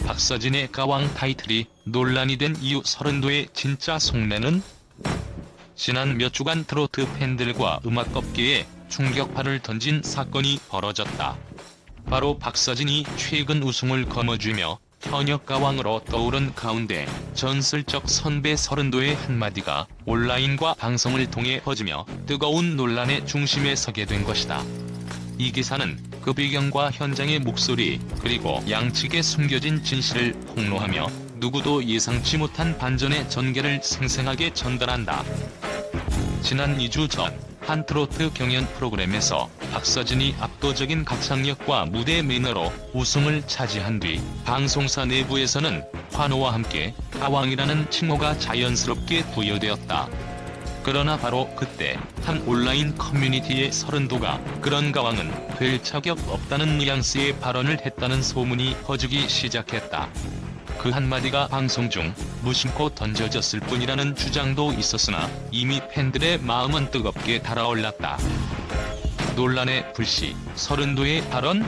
박서진의 가왕 타이틀이 논란이 된 이유. 서른도의 진짜 속내는? 지난 몇 주간 트로트 팬들과 음악업계에 충격파를 던진 사건이 벌어졌다. 바로 박서진이 최근 우승을 거머쥐며 현역 가왕으로 떠오른 가운데 전설적 선배 서른도의 한마디가 온라인과 방송을 통해 퍼지며 뜨거운 논란의 중심에 서게 된 것이다. 이 기사는 그 배경과 현장의 목소리, 그리고 양측의 숨겨진 진실을 폭로하며 누구도 예상치 못한 반전의 전개를 생생하게 전달한다. 지난 2주 전 한 트로트 경연 프로그램에서 박서진이 압도적인 가창력과 무대 매너로 우승을 차지한 뒤 방송사 내부에서는 환호와 함께 가왕이라는 칭호가 자연스럽게 부여되었다. 그러나 바로 그때 한 온라인 커뮤니티의 서른도가 그런 가왕은 될 자격 없다는 뉘앙스의 발언을 했다는 소문이 퍼지기 시작했다. 그 한마디가 방송 중 무심코 던져졌을 뿐이라는 주장도 있었으나 이미 팬들의 마음은 뜨겁게 달아올랐다. 논란의 불씨, 서른도의 발언?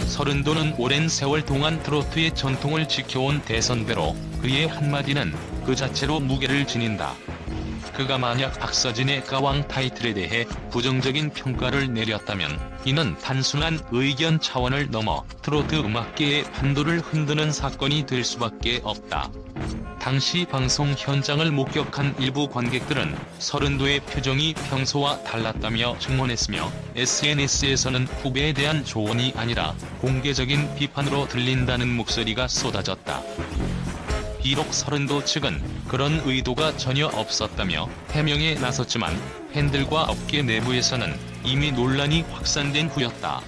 서른도는 오랜 세월 동안 트로트의 전통을 지켜온 대선배로 그의 한마디는 그 자체로 무게를 지닌다. 그가 만약 박서진의 가왕 타이틀에 대해 부정적인 평가를 내렸다면 이는 단순한 의견 차원을 넘어 트로트 음악계의 판도를 흔드는 사건이 될 수밖에 없다. 당시 방송 현장을 목격한 일부 관객들은 서른도의 표정이 평소와 달랐다며 증언했으며 SNS에서는 후배에 대한 조언이 아니라 공개적인 비판으로 들린다는 목소리가 쏟아졌다. 비록 서른도 측은 그런 의도가 전혀 없었다며 해명에 나섰지만 팬들과 업계 내부에서는 이미 논란이 확산된 후였다.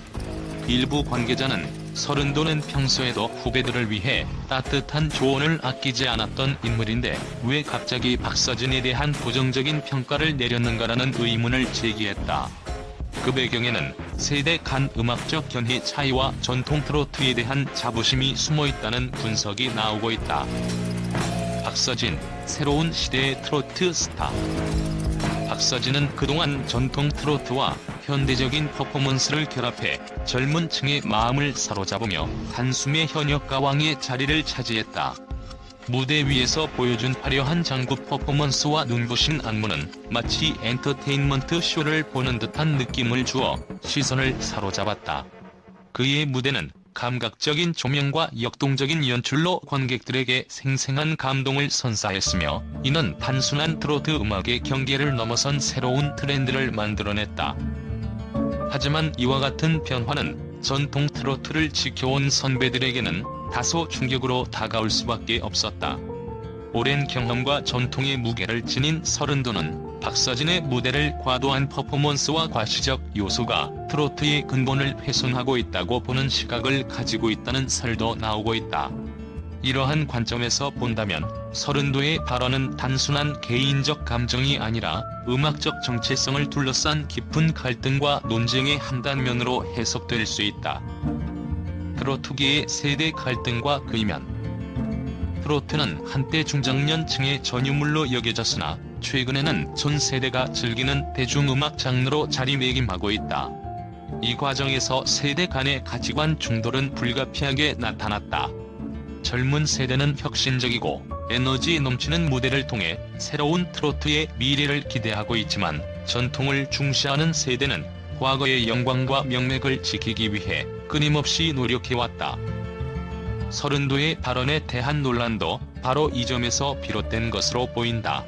일부 관계자는 서른도는 평소에도 후배들을 위해 따뜻한 조언을 아끼지 않았던 인물인데 왜 갑자기 박서진에 대한 부정적인 평가를 내렸는가라는 의문을 제기했다. 그 배경에는 세대 간 음악적 견해 차이와 전통 트로트에 대한 자부심이 숨어있다는 분석이 나오고 있다. 박서진, 새로운 시대의 트로트 스타. 박서진은 그동안 전통 트로트와 현대적인 퍼포먼스를 결합해 젊은 층의 마음을 사로잡으며 단숨에 현역 가왕의 자리를 차지했다. 무대 위에서 보여준 화려한 장구 퍼포먼스와 눈부신 안무는 마치 엔터테인먼트 쇼를 보는 듯한 느낌을 주어 시선을 사로잡았다. 그의 무대는 감각적인 조명과 역동적인 연출로 관객들에게 생생한 감동을 선사했으며 이는 단순한 트로트 음악의 경계를 넘어선 새로운 트렌드를 만들어냈다. 하지만 이와 같은 변화는 전통 트로트를 지켜온 선배들에게는 다소 충격으로 다가올 수밖에 없었다. 오랜 경험과 전통의 무게를 지닌 서른도는 박서진의 무대를 과도한 퍼포먼스와 과시적 요소가 트로트의 근본을 훼손하고 있다고 보는 시각을 가지고 있다는 설도 나오고 있다. 이러한 관점에서 본다면 서른도의 발언은 단순한 개인적 감정이 아니라 음악적 정체성을 둘러싼 깊은 갈등과 논쟁의 한 단면으로 해석될 수 있다. 트로트계의 세대 갈등과 그 이면. 트로트는 한때 중장년층의 전유물로 여겨졌으나 최근에는 전 세대가 즐기는 대중음악 장르로 자리매김하고 있다. 이 과정에서 세대 간의 가치관 충돌은 불가피하게 나타났다. 젊은 세대는 혁신적이고 에너지 넘치는 무대를 통해 새로운 트로트의 미래를 기대하고 있지만 전통을 중시하는 세대는 과거의 영광과 명맥을 지키기 위해 끊임없이 노력해왔다. 서른도의 발언에 대한 논란도 바로 이 점에서 비롯된 것으로 보인다.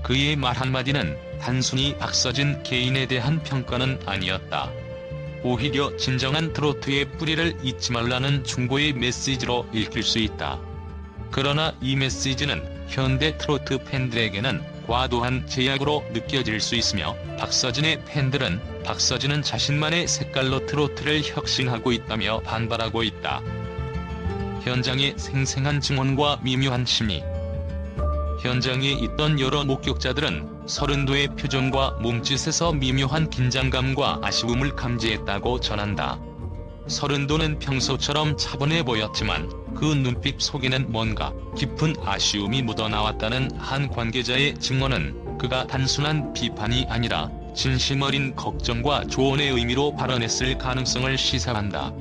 그의 말 한마디는 단순히 박서진 개인에 대한 평가는 아니었다. 오히려 진정한 트로트의 뿌리를 잊지 말라는 충고의 메시지로 읽힐 수 있다. 그러나 이 메시지는 현대 트로트 팬들에게는 과도한 제약으로 느껴질 수 있으며 박서진의 팬들은 박서진은 자신만의 색깔로 트로트를 혁신하고 있다며 반발하고 있다. 현장의 생생한 증언과 미묘한 심리. 현장에 있던 여러 목격자들은 서른도의 표정과 몸짓에서 미묘한 긴장감과 아쉬움을 감지했다고 전한다. 서른도는 평소처럼 차분해 보였지만 그 눈빛 속에는 뭔가 깊은 아쉬움이 묻어나왔다는 한 관계자의 증언은 그가 단순한 비판이 아니라 진심 어린 걱정과 조언의 의미로 발언했을 가능성을 시사한다.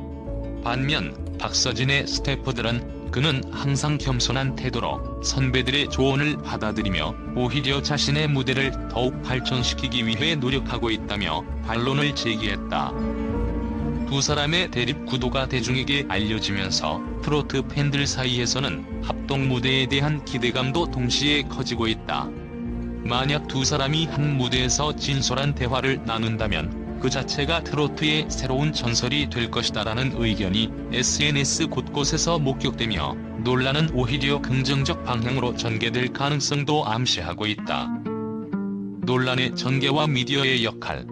반면 박서진의 스태프들은 그는 항상 겸손한 태도로 선배들의 조언을 받아들이며 오히려 자신의 무대를 더욱 발전시키기 위해 노력하고 있다며 반론을 제기했다. 두 사람의 대립 구도가 대중에게 알려지면서 트로트 팬들 사이에서는 합동 무대에 대한 기대감도 동시에 커지고 있다. 만약 두 사람이 한 무대에서 진솔한 대화를 나눈다면 그 자체가 트로트의 새로운 전설이 될 것이다라는 의견이 SNS 곳곳에서 목격되며 논란은 오히려 긍정적 방향으로 전개될 가능성도 암시하고 있다. 논란의 전개와 미디어의 역할.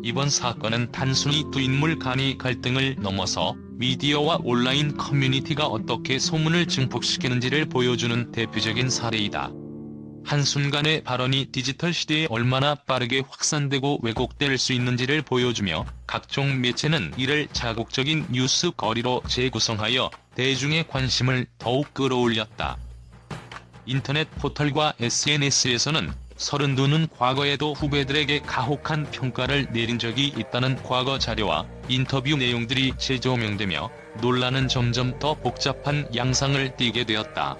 이번 사건은 단순히 두 인물 간의 갈등을 넘어서 미디어와 온라인 커뮤니티가 어떻게 소문을 증폭시키는지를 보여주는 대표적인 사례이다. 한순간의 발언이 디지털 시대에 얼마나 빠르게 확산되고 왜곡될 수 있는지를 보여주며 각종 매체는 이를 자극적인 뉴스 거리로 재구성하여 대중의 관심을 더욱 끌어올렸다. 인터넷 포털과 SNS에서는 서른도는 과거에도 후배들에게 가혹한 평가를 내린 적이 있다는 과거 자료와 인터뷰 내용들이 재조명되며 논란은 점점 더 복잡한 양상을 띠게 되었다.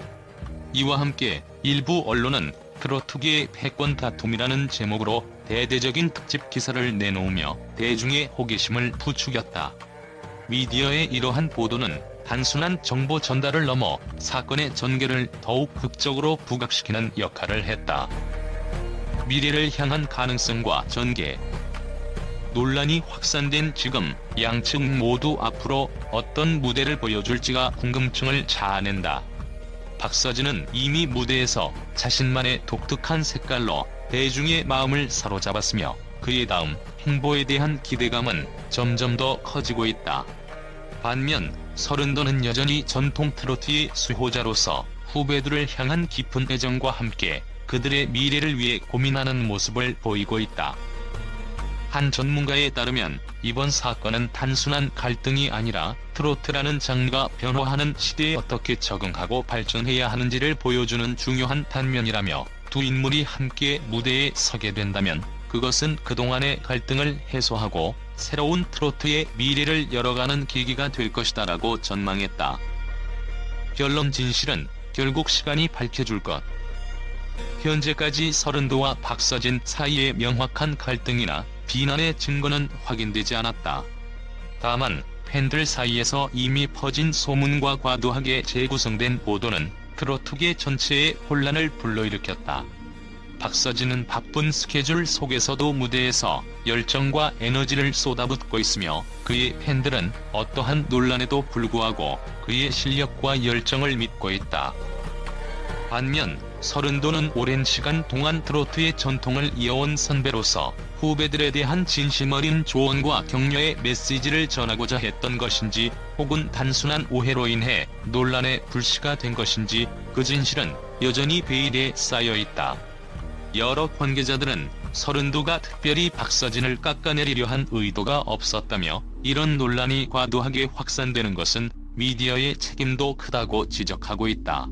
이와 함께 일부 언론은 트로트계의 패권 다툼이라는 제목으로 대대적인 특집 기사를 내놓으며 대중의 호기심을 부추겼다. 미디어의 이러한 보도는 단순한 정보 전달을 넘어 사건의 전개를 더욱 극적으로 부각시키는 역할을 했다. 미래를 향한 가능성과 전개. 논란이 확산된 지금 양측 모두 앞으로 어떤 무대를 보여줄지가 궁금증을 자아낸다. 박서진은 이미 무대에서 자신만의 독특한 색깔로 대중의 마음을 사로잡았으며 그의 다음 행보에 대한 기대감은 점점 더 커지고 있다. 반면 서른도는 여전히 전통 트로트의 수호자로서 후배들을 향한 깊은 애정과 함께 그들의 미래를 위해 고민하는 모습을 보이고 있다. 한 전문가에 따르면 이번 사건은 단순한 갈등이 아니라 트로트라는 장르가 변화하는 시대에 어떻게 적응하고 발전해야 하는지를 보여주는 중요한 단면이라며 두 인물이 함께 무대에 서게 된다면 그것은 그동안의 갈등을 해소하고 새로운 트로트의 미래를 열어가는 계기가 될 것이다라고 전망했다. 결론. 진실은 결국 시간이 밝혀줄 것. 현재까지 서른도와 박서진 사이의 명확한 갈등이나 비난의 증거는 확인되지 않았다. 다만 팬들 사이에서 이미 퍼진 소문과 과도하게 재구성된 보도는 트로트계 전체에 혼란을 불러일으켰다. 박서진은 바쁜 스케줄 속에서도 무대에서 열정과 에너지를 쏟아붓고 있으며 그의 팬들은 어떠한 논란에도 불구하고 그의 실력과 열정을 믿고 있다. 반면 서른도는 오랜 시간 동안 트로트의 전통을 이어온 선배로서 후배들에 대한 진심 어린 조언과 격려의 메시지를 전하고자 했던 것인지 혹은 단순한 오해로 인해 논란의 불씨가 된 것인지 그 진실은 여전히 베일에 쌓여있다. 여러 관계자들은 서른도가 특별히 박서진을 깎아내리려 한 의도가 없었다며 이런 논란이 과도하게 확산되는 것은 미디어의 책임도 크다고 지적하고 있다.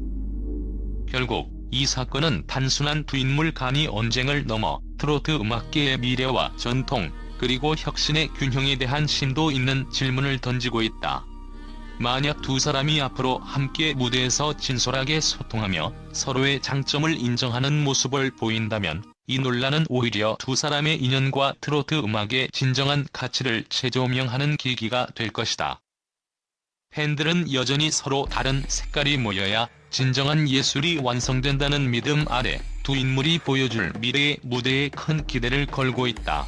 결국 이 사건은 단순한 두 인물 간의 언쟁을 넘어 트로트 음악계의 미래와 전통, 그리고 혁신의 균형에 대한 심도 있는 질문을 던지고 있다. 만약 두 사람이 앞으로 함께 무대에서 진솔하게 소통하며 서로의 장점을 인정하는 모습을 보인다면 이 논란은 오히려 두 사람의 인연과 트로트 음악의 진정한 가치를 재조명하는 계기가 될 것이다. 팬들은 여전히 서로 다른 색깔이 모여야 진정한 예술이 완성된다는 믿음 아래 두 인물이 보여줄 미래의 무대에 큰 기대를 걸고 있다.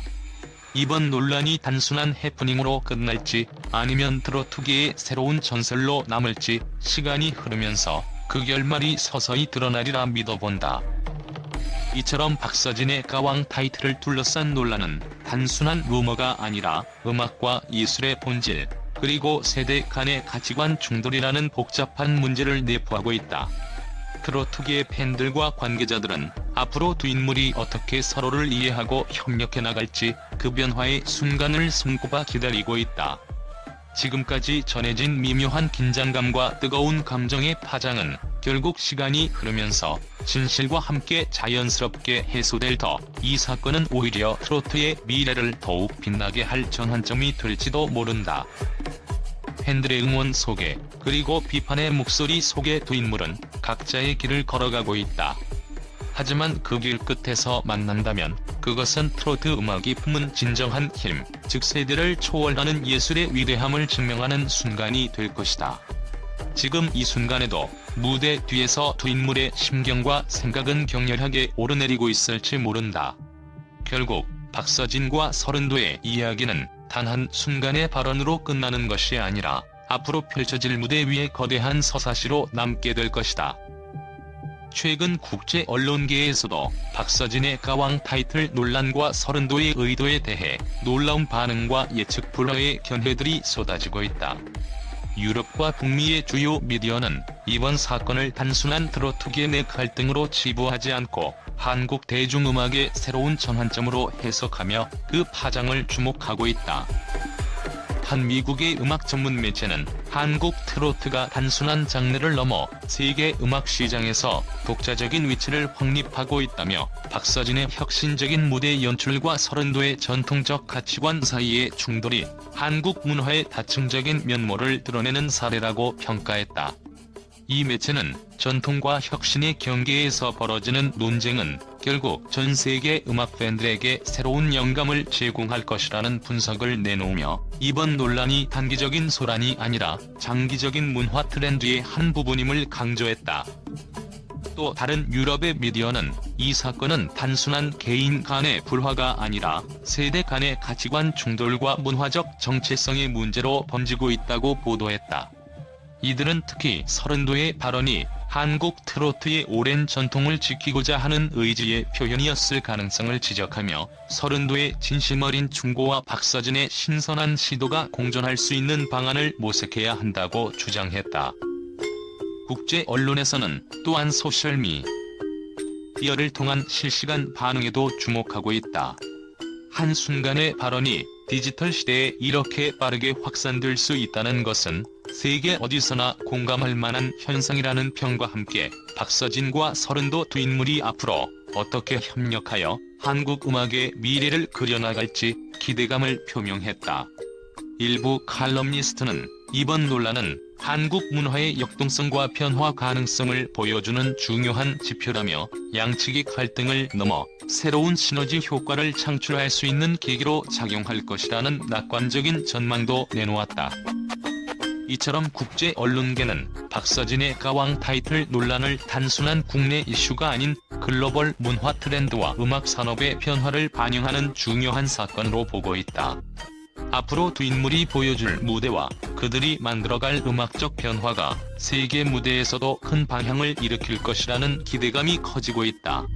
이번 논란이 단순한 해프닝으로 끝날지 아니면 트로트계의 새로운 전설로 남을지 시간이 흐르면서 그 결말이 서서히 드러나리라 믿어본다. 이처럼 박서진의 가왕 타이틀을 둘러싼 논란은 단순한 루머가 아니라 음악과 예술의 본질, 그리고 세대 간의 가치관 충돌이라는 복잡한 문제를 내포하고 있다. 트로트계의 팬들과 관계자들은 앞으로 두 인물이 어떻게 서로를 이해하고 협력해 나갈지 그 변화의 순간을 손꼽아 기다리고 있다. 지금까지 전해진 미묘한 긴장감과 뜨거운 감정의 파장은 결국 시간이 흐르면서 진실과 함께 자연스럽게 해소될 더 이 사건은 오히려 트로트의 미래를 더욱 빛나게 할 전환점이 될지도 모른다. 팬들의 응원 속에, 그리고 비판의 목소리 속에 두 인물은 각자의 길을 걸어가고 있다. 하지만 그 길 끝에서 만난다면 그것은 트로트 음악이 품은 진정한 힘, 즉 세대를 초월하는 예술의 위대함을 증명하는 순간이 될 것이다. 지금 이 순간에도 무대 뒤에서 두 인물의 심경과 생각은 격렬하게 오르내리고 있을지 모른다. 결국 박서진과 서른도의 이야기는 단 한 순간의 발언으로 끝나는 것이 아니라 앞으로 펼쳐질 무대 위에 거대한 서사시로 남게 될 것이다. 최근 국제 언론계에서도 박서진의 가왕 타이틀 논란과 서른도의 의도에 대해 놀라운 반응과 예측 불허의 견해들이 쏟아지고 있다. 유럽과 북미의 주요 미디어는 이번 사건을 단순한 트로트계 내 갈등으로 치부하지 않고 한국 대중음악의 새로운 전환점으로 해석하며 그 파장을 주목하고 있다. 한 미국의 음악 전문 매체는 한국 트로트가 단순한 장르를 넘어 세계 음악 시장에서 독자적인 위치를 확립하고 있다며 박서진의 혁신적인 무대 연출과 서른도의 전통적 가치관 사이의 충돌이 한국 문화의 다층적인 면모를 드러내는 사례라고 평가했다. 이 매체는 전통과 혁신의 경계에서 벌어지는 논쟁은 결국 전 세계 음악 팬들에게 새로운 영감을 제공할 것이라는 분석을 내놓으며 이번 논란이 단기적인 소란이 아니라 장기적인 문화 트렌드의 한 부분임을 강조했다. 또 다른 유럽의 미디어는 이 사건은 단순한 개인 간의 불화가 아니라 세대 간의 가치관 충돌과 문화적 정체성의 문제로 번지고 있다고 보도했다. 이들은 특히 서른도의 발언이 한국 트로트의 오랜 전통을 지키고자 하는 의지의 표현이었을 가능성을 지적하며 서른도의 진심 어린 충고와 박서진의 신선한 시도가 공존할 수 있는 방안을 모색해야 한다고 주장했다. 국제 언론에서는 또한 소셜미디어를 통한 실시간 반응에도 주목하고 있다. 한순간의 발언이 디지털 시대에 이렇게 빠르게 확산될 수 있다는 것은 세계 어디서나 공감할 만한 현상이라는 평과 함께 박서진과 서른도 두 인물이 앞으로 어떻게 협력하여 한국 음악의 미래를 그려나갈지 기대감을 표명했다. 일부 칼럼니스트는 이번 논란은 한국 문화의 역동성과 변화 가능성을 보여주는 중요한 지표라며 양측의 갈등을 넘어 새로운 시너지 효과를 창출할 수 있는 계기로 작용할 것이라는 낙관적인 전망도 내놓았다. 이처럼 국제 언론계는 박서진의 가왕 타이틀 논란을 단순한 국내 이슈가 아닌 글로벌 문화 트렌드와 음악 산업의 변화를 반영하는 중요한 사건으로 보고 있다. 앞으로 두 인물이 보여줄 무대와 그들이 만들어갈 음악적 변화가 세계 무대에서도 큰 방향을 일으킬 것이라는 기대감이 커지고 있다.